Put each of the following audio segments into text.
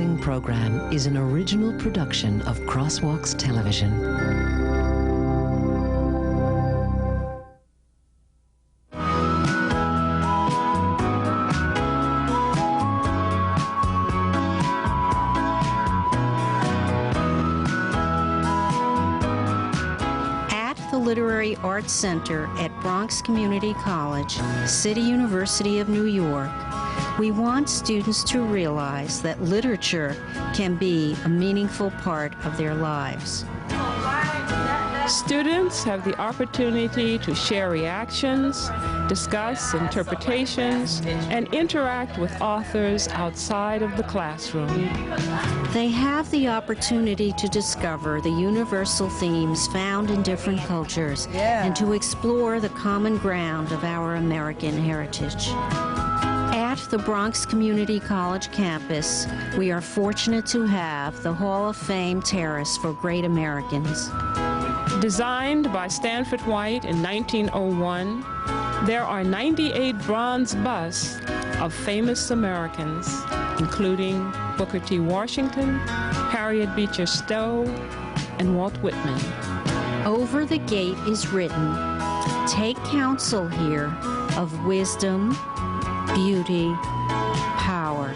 following program is an original production of Crosswalks Television. Literary Arts Center at Bronx Community College, City University of New York, we want students to realize that literature can be a meaningful part of their lives. Students have the opportunity to share reactions, discuss interpretations, and interact with authors outside of the classroom. They have the opportunity to discover the universal themes found in different cultures and to explore the common ground of our American heritage. At the Bronx Community College campus, we are fortunate to have the Hall of Fame Terrace for Great Americans. Designed by Stanford White in 1901, there are 98 bronze busts of famous Americans, including Booker T. Washington, Harriet Beecher Stowe, and Walt Whitman. Over the gate is written, "Take counsel here of wisdom, beauty, power."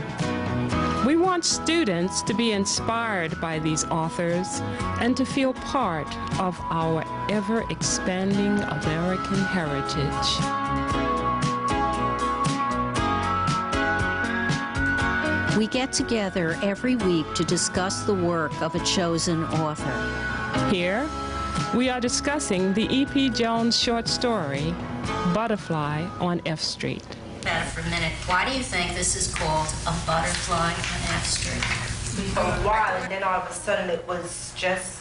We want students to be inspired by these authors and to feel part of our ever-expanding American heritage. We get together every week to discuss the work of a chosen author. Here, we are discussing the E.P. Jones short story, Butterfly on F Street. For a minute, why do you think this is called A Butterfly on F Street? For a while, and then all of a sudden it was just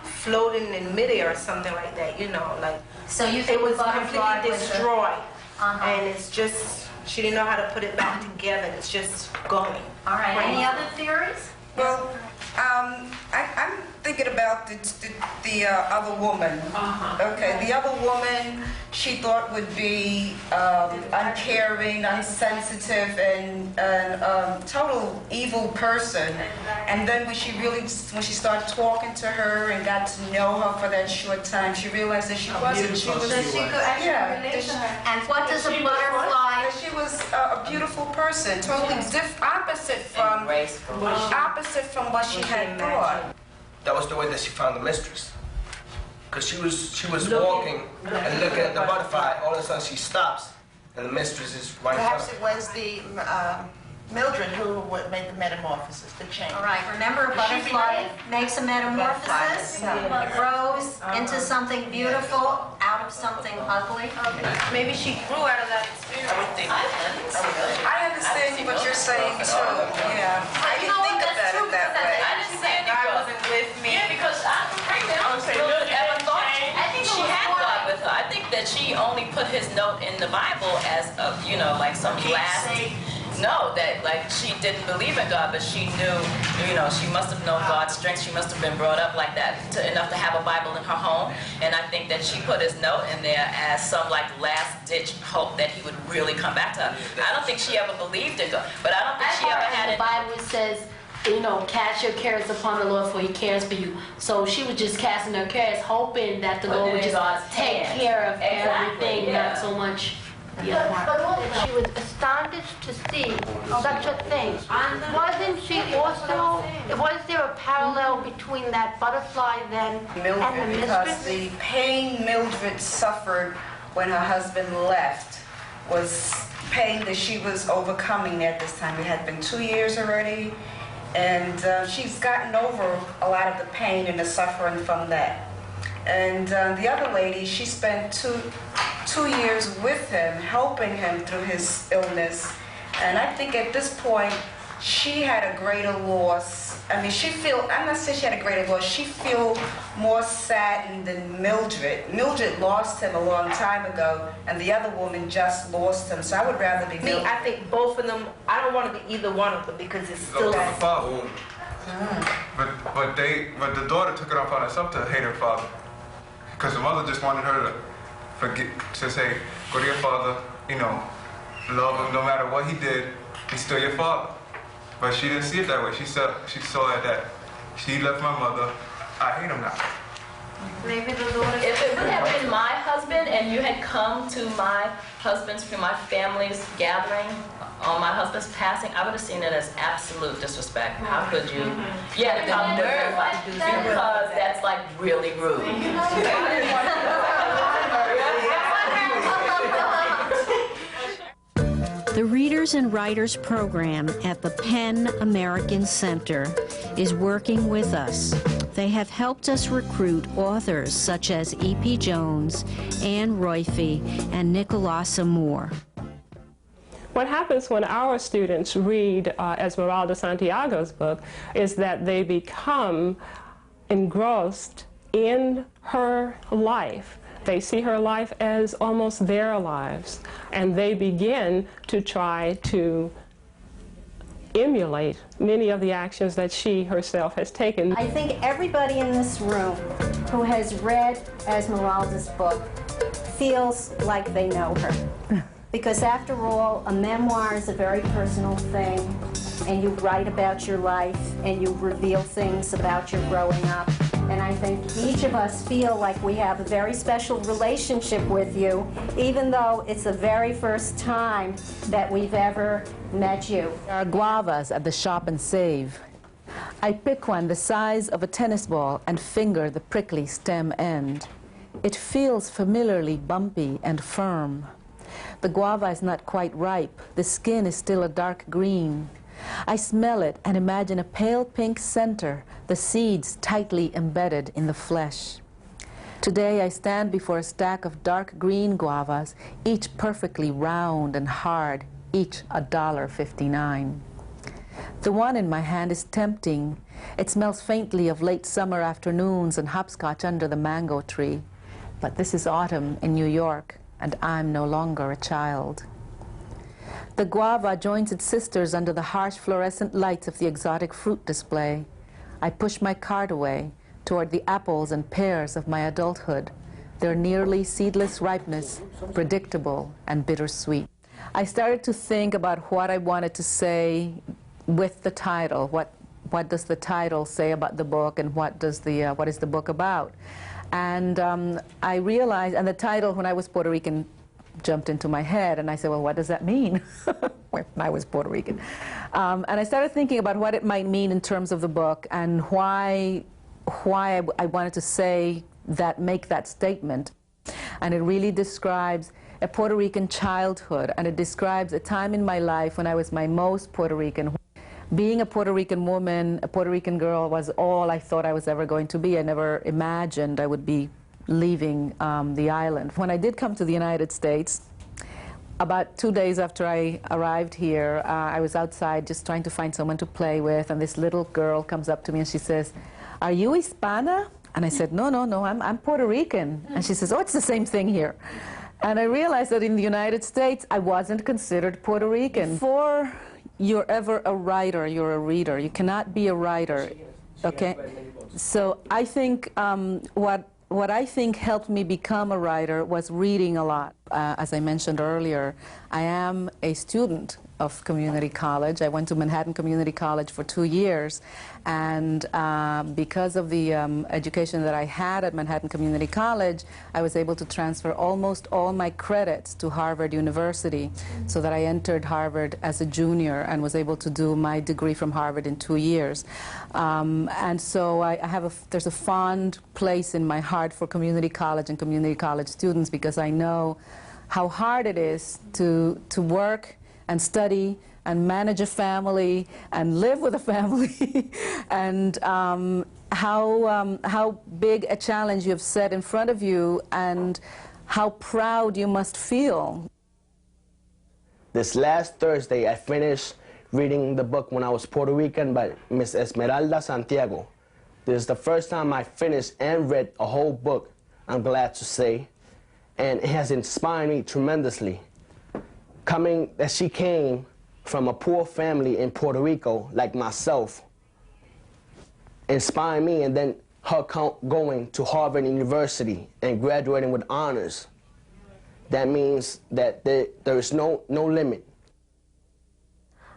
floating in midair or something like that, you know, like. So you it think was butterfly completely destroyed, and it's just, she didn't know how to put it back together. It's just going. All right. Any other theories? Well, I'm thinking about the other woman. Okay, the other woman she thought would be uncaring, unsensitive, and total evil person. And then when she started talking to her and got to know her for that short time, she realized that she wasn't. She was. So she could actually relate to her. And what does a butterfly? She was a beautiful person, totally opposite from what she had thought. That was the way that she found the mistress. Because she was walking and looking at the butterfly. All of a sudden she stops, and the mistress is right in front Perhaps of it her. was the Mildred who made the metamorphosis, the change. All right, remember a butterfly makes a metamorphosis. It grows into something beautiful out of something ugly. Maybe she grew out of that experience. I would think. I understand what you're saying too. Yeah, I didn't think about it that way. I didn't say God wasn't with me. Yeah, because I don't think Mildred ever thought she had God with her. I think that she only put his note in the Bible as a, you know, like some last. No, that like she didn't believe in God, but she knew, you know, she must have known God's strength. She must have been brought up like that enough to have a Bible in her home. And I think that she put his note in there as some like last-ditch hope that he would really come back to her. I don't think she ever believed in God, but I don't think she ever had it. The Bible says, you know, cast your cares upon the Lord, for He cares for you. So she was just casting her cares, hoping that the Lord would just take care of everything, not so much. But she was astonished to see such a thing. Wasn't she also, was there a parallel between that butterfly then and the Because mistress? the pain Mildred suffered when her husband left was pain that she was overcoming at this time. It had been 2 years already, and she's gotten over a lot of the pain and the suffering from that. And the other lady, she spent two years with him, helping him through his illness. And I think at this point, she had a greater loss. I mean, I'm not saying she had a greater loss, she feel more saddened than Mildred. Mildred lost him a long time ago, and the other woman just lost him. So I would rather be Mildred. I think both of them, I don't want to be either one of them because it's still the father. But the daughter took it upon herself to hate her father. Because the mother just wanted her to forget, to say, go to your father, you know, love him no matter what he did, he's still your father. But she didn't see it that way. She saw it that she left my mother. I hate him now. If it would have been my husband and you had come to my family's gathering on my husband's passing, I would have seen it as absolute disrespect. How could you? Yeah, to come with her, like, because that's like really rude. The Readers and Writers program at the PEN American Center is working with us. They have helped us recruit authors such as E.P. Jones, Anne Roiphe, and Nicolasa Moore. What happens when our students read Esmeralda Santiago's book is that they become engrossed in her life. They see her life as almost their lives, and they begin to try to emulate many of the actions that she herself has taken. I think everybody in this room who has read Esmeralda's book feels like they know her. Because after all, a memoir is a very personal thing, and you write about your life, and you reveal things about your growing up. And I think each of us feel like we have a very special relationship with you, even though it's the very first time that we've ever met you. There are guavas at the shop and save. I pick one the size of a tennis ball and finger the prickly stem end. It feels familiarly bumpy and firm. The guava is not quite ripe. The skin is still a dark green. I smell it and imagine a pale pink center, the seeds tightly embedded in the flesh. Today I stand before a stack of dark green guavas, each perfectly round and hard, each $1.59. The one in my hand is tempting. It smells faintly of late summer afternoons and hopscotch under the mango tree. But this is autumn in New York, and I'm no longer a child. The guava joins its sisters under the harsh fluorescent lights of the exotic fruit display. I push my cart away toward the apples and pears of my adulthood, their nearly seedless ripeness, predictable and bittersweet. I started to think about what I wanted to say with the title. What does the title say about the book, and what is the book about? And I realized, and the title, when I was Puerto Rican, jumped into my head, and I said, well, what does that mean? When I was Puerto Rican. And I started thinking about what it might mean in terms of the book, and why I wanted to say that, make that statement. And it really describes a Puerto Rican childhood, and it describes a time in my life when I was my most Puerto Rican. Being a Puerto Rican woman, a Puerto Rican girl, was all I thought I was ever going to be. I never imagined I would be leaving the island. When I did come to the United States, about 2 days after I arrived here, I was outside just trying to find someone to play with, and this little girl comes up to me and she says, "Are you Hispana?" And I said, no, I'm Puerto Rican. And she says, "Oh, it's the same thing here." And I realized that in the United States, I wasn't considered Puerto Rican. Before you're ever a writer, you're a reader. You cannot be a writer, okay? So I think what I think helped me become a writer was reading a lot. As I mentioned earlier, I am a student of community college. I went to Manhattan Community College for 2 years, and because of the education that I had at Manhattan Community College, I was able to transfer almost all my credits to Harvard University, so that I entered Harvard as a junior and was able to do my degree from Harvard in 2 years. And so there's a fond place in my heart for community college and community college students, because I know how hard it is to work and study and manage a family and live with a family, and how big a challenge you have set in front of you, and how proud you must feel. This last Thursday, I finished reading the book When I Was Puerto Rican by Miss Esmeralda Santiago. This is the first time I finished and read a whole book, I'm glad to say, and it has inspired me tremendously. She came from a poor family in Puerto Rico, like myself, inspired me, and then her going to Harvard University and graduating with honors. That means that there is no limit.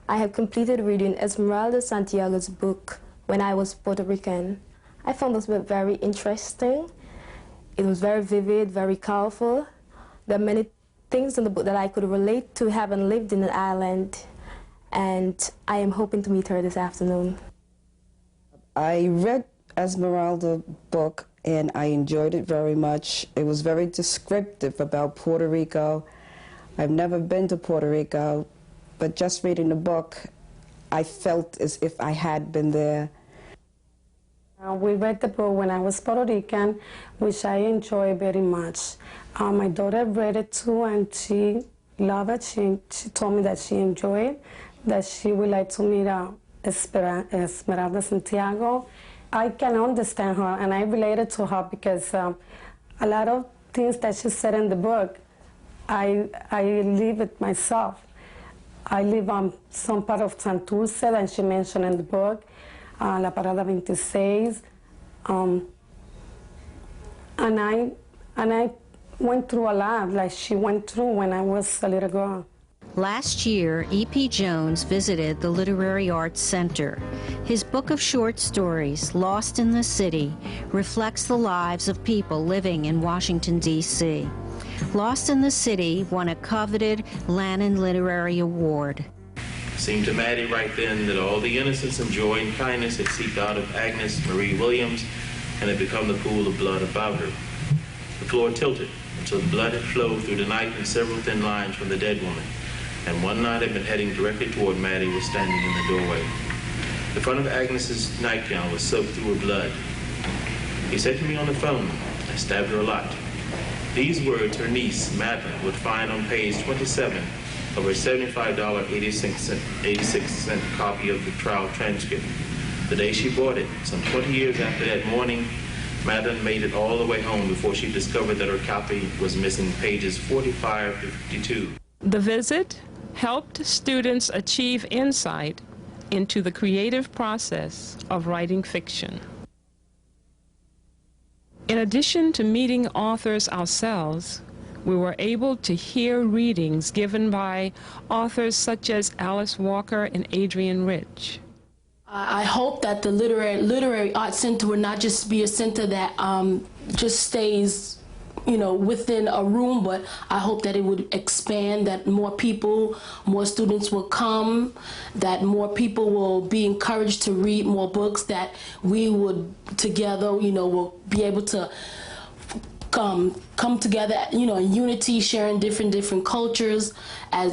I have completed reading Esmeralda Santiago's book when I was Puerto Rican. I found this book very interesting. It was very vivid, very colorful. There are many things in the book that I could relate to having lived in an island, and I am hoping to meet her this afternoon. I read Esmeralda's book and I enjoyed it very much. It was very descriptive about Puerto Rico. I've never been to Puerto Rico, but just reading the book, I felt as if I had been there. We read the book when I was Puerto Rican, which I enjoy very much. My daughter read it too, and she loved it. She told me that she enjoyed it, that she would like to meet Esmeralda Santiago. I can understand her, and I related to her because a lot of things that she said in the book, I live it myself. I live on some part of Santurce that she mentioned in the book, La Parada 26, and I went through a lot, like she went through when I was a little girl. Last year, E.P. Jones visited the Literary Arts Center. His book of short stories, Lost in the City, reflects the lives of people living in Washington, D.C. Lost in the City won a coveted Lannan Literary Award. It seemed to Maddie right then that all the innocence and joy and kindness had seeped out of Agnes Marie Williams and had become the pool of blood about her. The floor tilted until the blood had flowed through the night in several thin lines from the dead woman, and one night had been heading directly toward Maddie was standing in the doorway. The front of Agnes's nightgown was soaked through her blood. He said to me on the phone, I stabbed her a lot. These words her niece, Madeline, would find on page 27 of her $75.86 copy of the trial transcript. The day she bought it, some 20 years after that morning, Madeline made it all the way home before she discovered that her copy was missing pages 45 to 52. The visit helped students achieve insight into the creative process of writing fiction. In addition to meeting authors ourselves, we were able to hear readings given by authors such as Alice Walker and Adrienne Rich. I hope that the Literary Arts Center will not just be a center that just stays, within a room, but I hope that it would expand, that more people, more students will come, that more people will be encouraged to read more books, that we would together, will be able to come together, in unity, sharing different cultures, as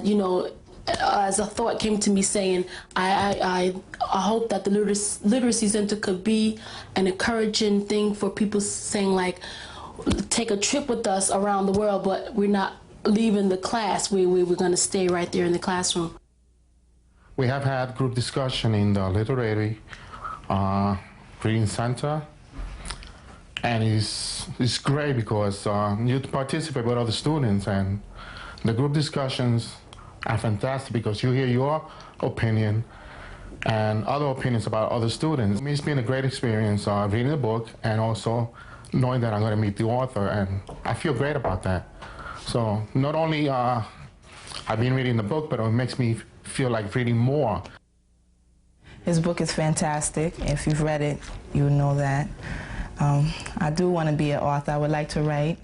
a thought came to me saying, I hope that the Literacy Center could be an encouraging thing for people saying, like, take a trip with us around the world, but we're not leaving the class. We're going to stay right there in the classroom. We have had group discussion in the Literary Reading Center, and it's great because you participate with other students, and the group discussions are fantastic because you hear your opinion and other opinions about other students. It's been a great experience reading the book and also knowing that I'm going to meet the author, and I feel great about that. So not only I've been reading the book, but it makes me feel like reading more. His book is fantastic. If you've read it, you know that. I do want to be an author. I would like to write.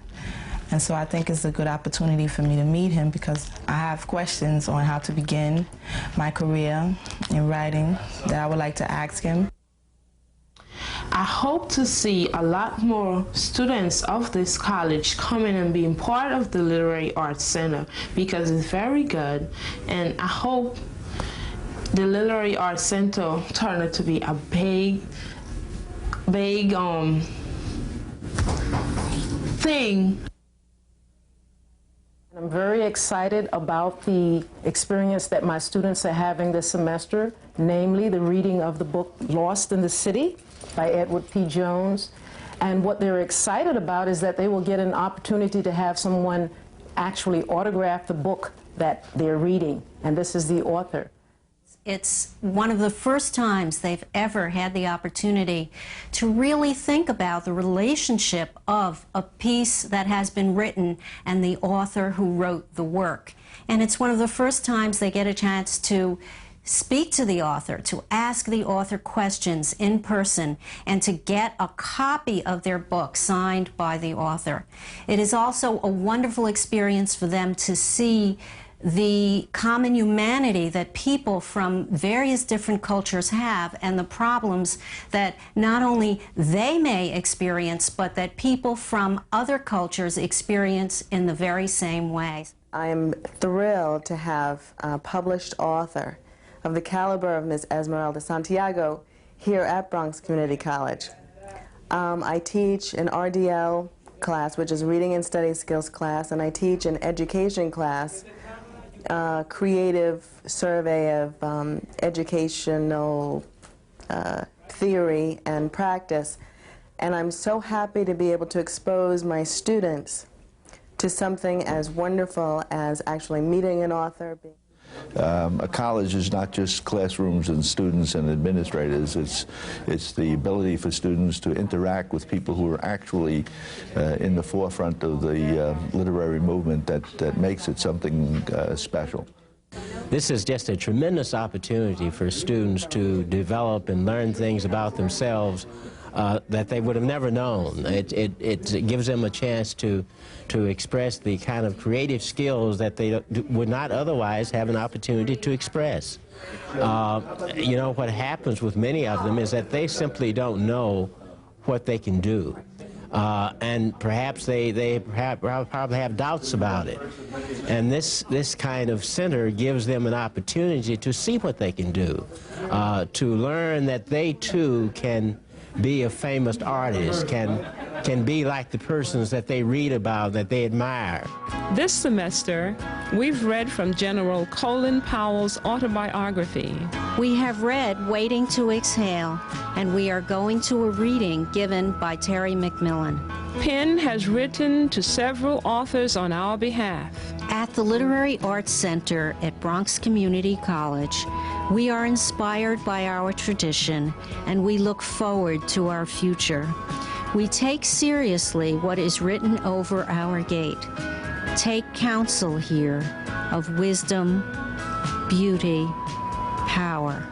And so I think it's a good opportunity for me to meet him because I have questions on how to begin my career in writing that I would like to ask him. I hope to see a lot more students of this college coming and being part of the Literary Arts Center because it's very good, and I hope the Literary Arts Center turn out to be a big thing. I'm very excited about the experience that my students are having this semester, namely the reading of the book Lost in the City by Edward P. Jones. And what they're excited about is that they will get an opportunity to have someone actually autograph the book that they're reading, and this is the author. It's one of the first times they've ever had the opportunity to really think about the relationship of a piece that has been written and the author who wrote the work. And it's one of the first times they get a chance to speak to the author, to ask the author questions in person, and to get a copy of their book signed by the author. It is also a wonderful experience for them to see the common humanity that people from various different cultures have and the problems that not only they may experience, but that people from other cultures experience in the very same way. I am thrilled to have a published author of the caliber of Ms. Esmeralda Santiago here at Bronx Community College. I teach an RDL class, which is Reading and Study Skills class, and I teach an education class, creative survey of educational theory and practice. And I'm so happy to be able to expose my students to something as wonderful as actually meeting an author. A college is not just classrooms and students and administrators. It's the ability for students to interact with people who are actually in the forefront of the literary movement that makes it something special. This is just a tremendous opportunity for students to develop and learn things about themselves that they would have never known. It gives them a chance to express the kind of creative skills that they would not otherwise have an opportunity to express. You know, what happens with many of them is that they simply don't know what they can do. And perhaps they probably have doubts about it. And this kind of center gives them an opportunity to see what they can do, to learn that they too can be a famous artist, can be like the persons that they read about, that they admire. This semester, we've read from General Colin Powell's autobiography. We have read Waiting to Exhale, and we are going to a reading given by Terry McMillan. Penn has written to several authors on our behalf. At the Literary Arts Center at Bronx Community College, we are inspired by our tradition, and we look forward to our future. We take seriously what is written over our gate. Take counsel here of wisdom, beauty, power.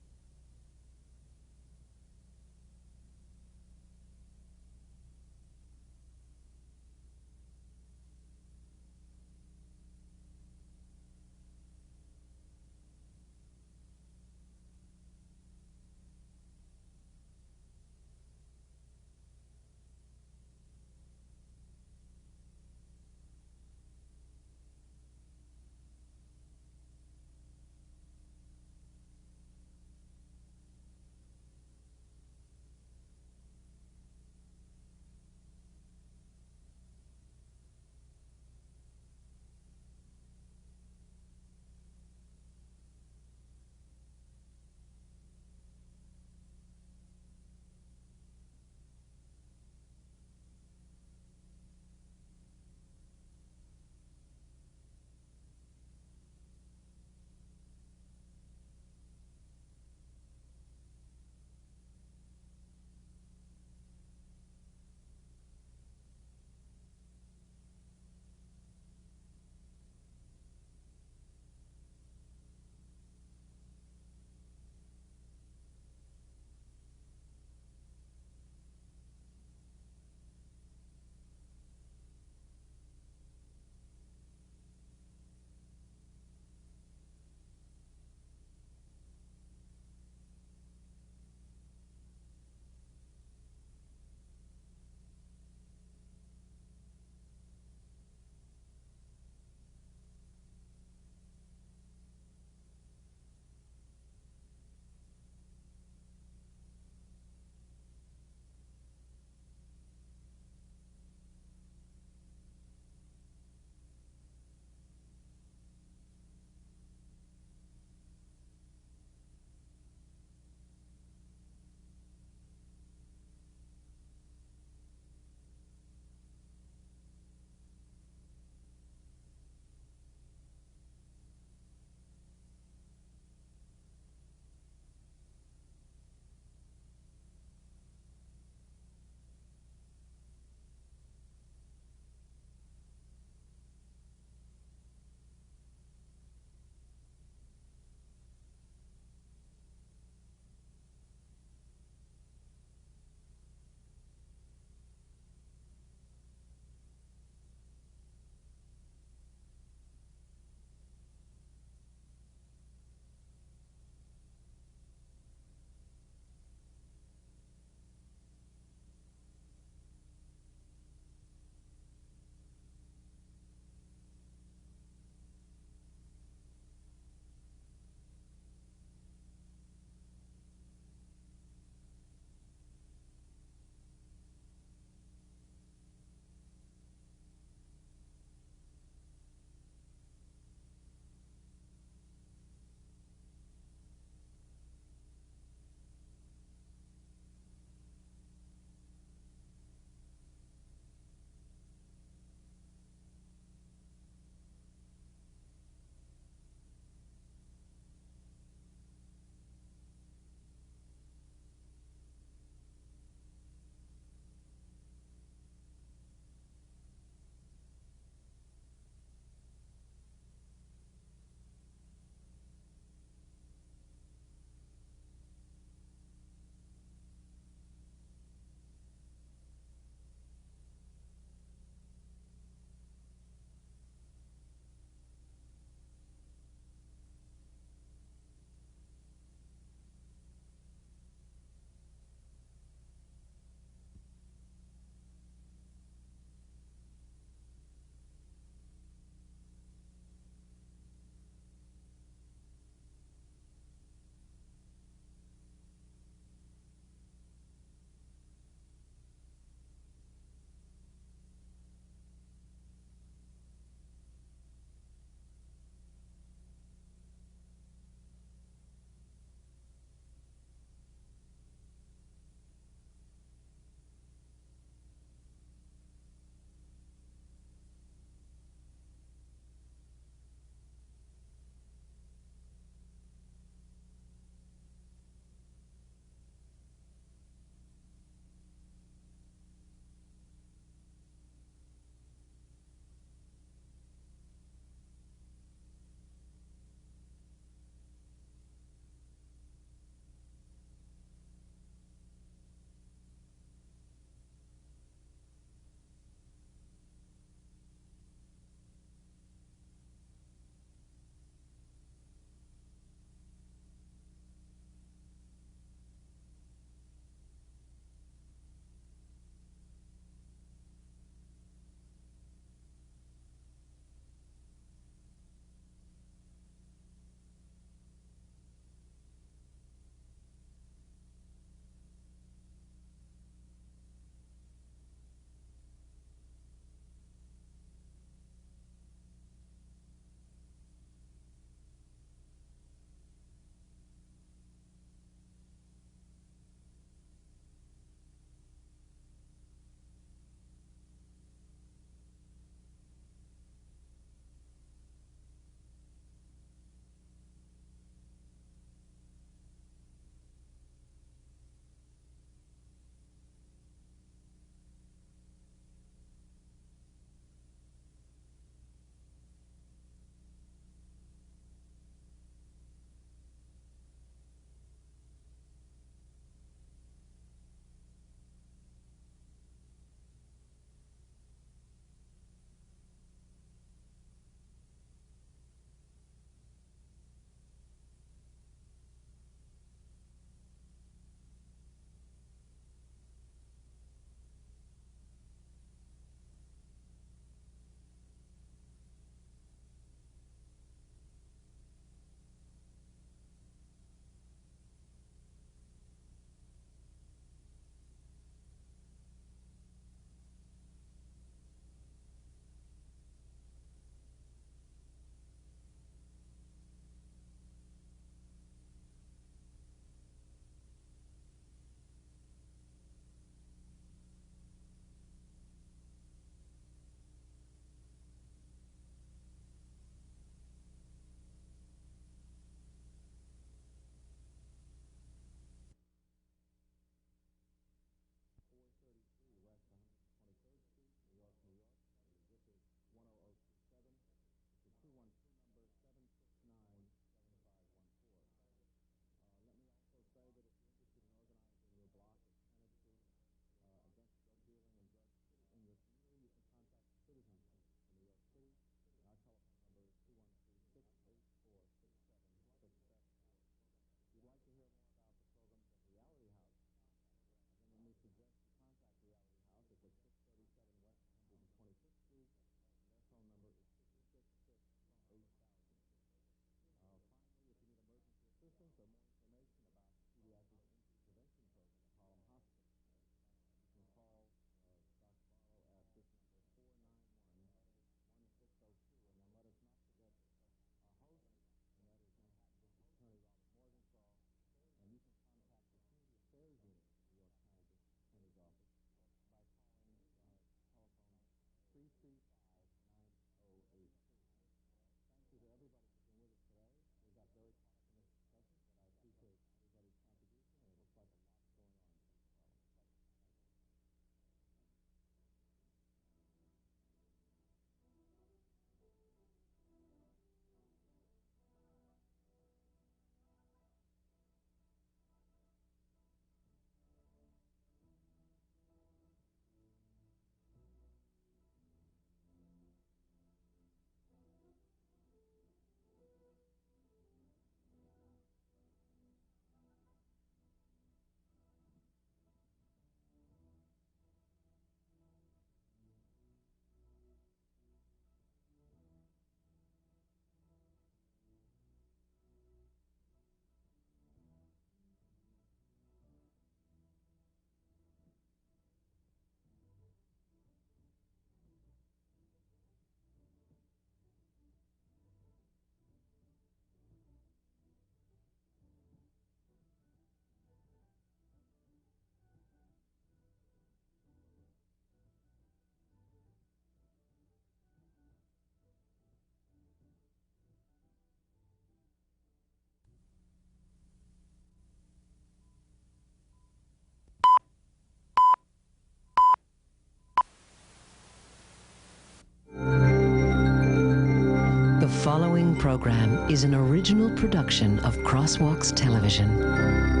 following program is an original production of Crosswalks Television.